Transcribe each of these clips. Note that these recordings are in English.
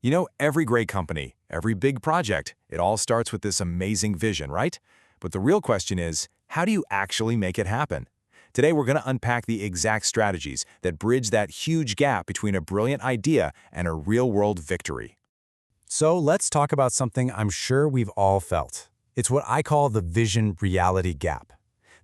You know, every great company, every big project, it all starts with this amazing vision, right? But the real question is, how do you actually make it happen? Today, we're going to unpack the exact strategies that bridge that huge gap between a brilliant idea and a real-world victory. So let's talk about something I'm sure we've all felt. It's what I call the vision-reality gap.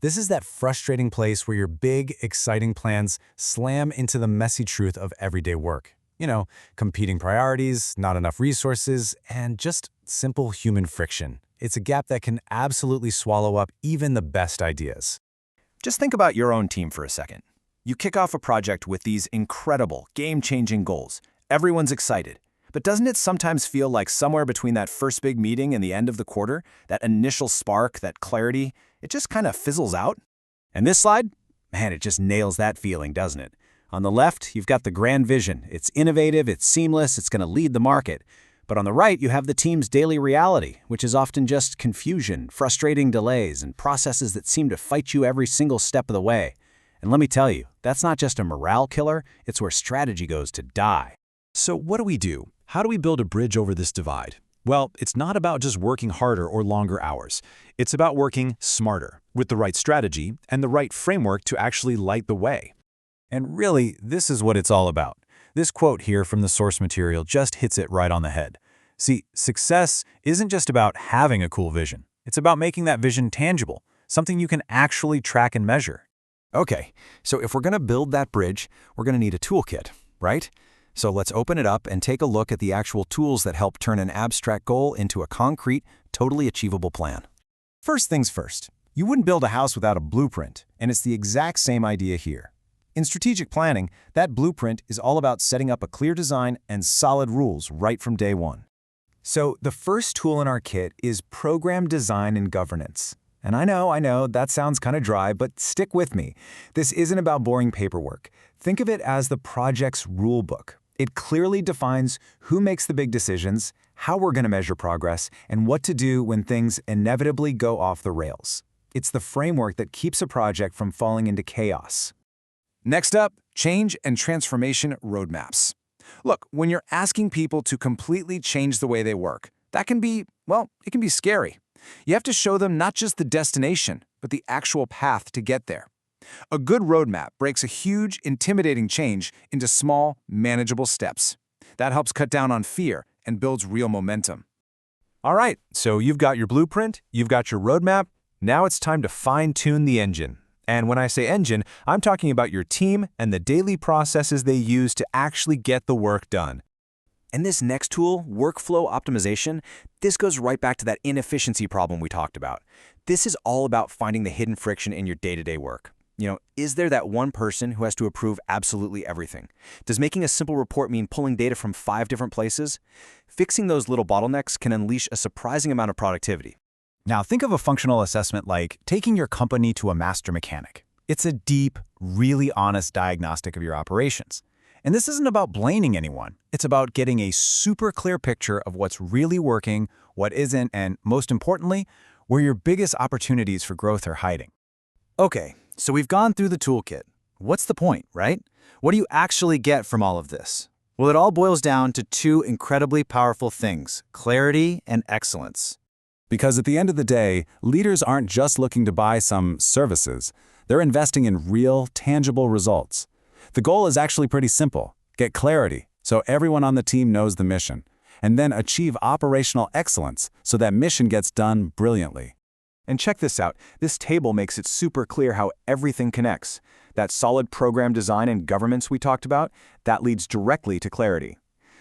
This is that frustrating place where your big, exciting plans slam into the messy truth of everyday work. You know, competing priorities, not enough resources, and just simple human friction. It's a gap that can absolutely swallow up even the best ideas. Just think about your own team for a second. You kick off a project with these incredible, game-changing goals. Everyone's excited. But doesn't it sometimes feel like somewhere between that first big meeting and the end of the quarter, that initial spark, that clarity, it just kind of fizzles out? And this slide? Man, it just nails that feeling, doesn't it? On the left, you've got the grand vision. It's innovative, it's seamless, it's going to lead the market. But on the right, you have the team's daily reality, which is often just confusion, frustrating delays, and processes that seem to fight you every single step of the way. And let me tell you, that's not just a morale killer, it's where strategy goes to die. So what do we do? How do we build a bridge over this divide? Well, it's not about just working harder or longer hours. It's about working smarter, with the right strategy and the right framework to actually light the way. And really, this is what it's all about. This quote here from the source material just hits it right on the head. See, success isn't just about having a cool vision. It's about making that vision tangible, something you can actually track and measure. Okay, so if we're going to build that bridge, we're going to need a toolkit, right? So let's open it up and take a look at the actual tools that help turn an abstract goal into a concrete, totally achievable plan. First things first, you wouldn't build a house without a blueprint, and it's the exact same idea here. In strategic planning, that blueprint is all about setting up a clear design and solid rules right from day one. So the first tool in our kit is Program Design and Governance. And I know, that sounds kind of dry, but stick with me. This isn't about boring paperwork. Think of it as the project's rule book. It clearly defines who makes the big decisions, how we're going to measure progress, and what to do when things inevitably go off the rails. It's the framework that keeps a project from falling into chaos. Next up, change and transformation roadmaps. Look, when you're asking people to completely change the way they work, that can be, well, it can be scary. You have to show them not just the destination, but the actual path to get there. A good roadmap breaks a huge, intimidating change into small, manageable steps. That helps cut down on fear and builds real momentum. All right, so you've got your blueprint, you've got your roadmap. Now it's time to fine-tune the engine. And when I say engine, I'm talking about your team and the daily processes they use to actually get the work done. And this next tool, workflow optimization, this goes right back to that inefficiency problem we talked about. This is all about finding the hidden friction in your day-to-day work. You know, is there that one person who has to approve absolutely everything? Does making a simple report mean pulling data from 5 different places? Fixing those little bottlenecks can unleash a surprising amount of productivity. Now think of a functional assessment like taking your company to a master mechanic. It's a deep, really honest diagnostic of your operations. And this isn't about blaming anyone. It's about getting a super clear picture of what's really working, what isn't, and most importantly, where your biggest opportunities for growth are hiding. Okay, so we've gone through the toolkit. What's the point, right? What do you actually get from all of this? Well, it all boils down to 2 incredibly powerful things: clarity and excellence. Because at the end of the day, leaders aren't just looking to buy some services. They're investing in real, tangible results. The goal is actually pretty simple. Get clarity, so everyone on the team knows the mission, and then achieve operational excellence so that mission gets done brilliantly. And check this out. This table makes it super clear how everything connects. That solid program design and governance we talked about, that leads directly to clarity.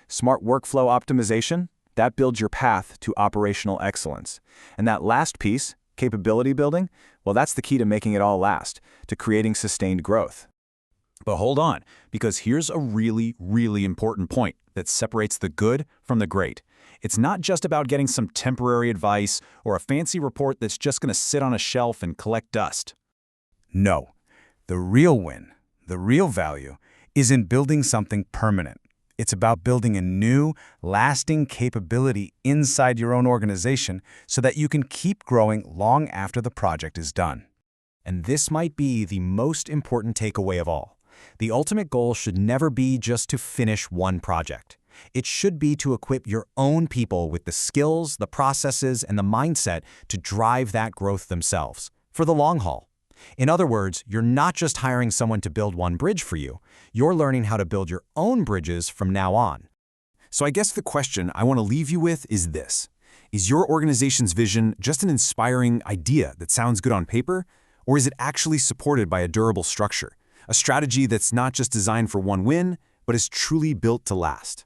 Smart workflow optimization, that builds your path to operational excellence. And that last piece, capability building, well, that's the key to making it all last, to creating sustained growth. But hold on, because here's a really, really important point that separates the good from the great. It's not just about getting some temporary advice or a fancy report that's just going to sit on a shelf and collect dust. No, the real win, the real value, is in building something permanent. It's about building a new, lasting capability inside your own organization so that you can keep growing long after the project is done. And this might be the most important takeaway of all. The ultimate goal should never be just to finish one project. It should be to equip your own people with the skills, the processes, and the mindset to drive that growth themselves, for the long haul. In other words, you're not just hiring someone to build one bridge for you, you're learning how to build your own bridges from now on. So I guess the question I want to leave you with is this. Is your organization's vision just an inspiring idea that sounds good on paper? Or is it actually supported by a durable structure, a strategy that's not just designed for one win, but is truly built to last?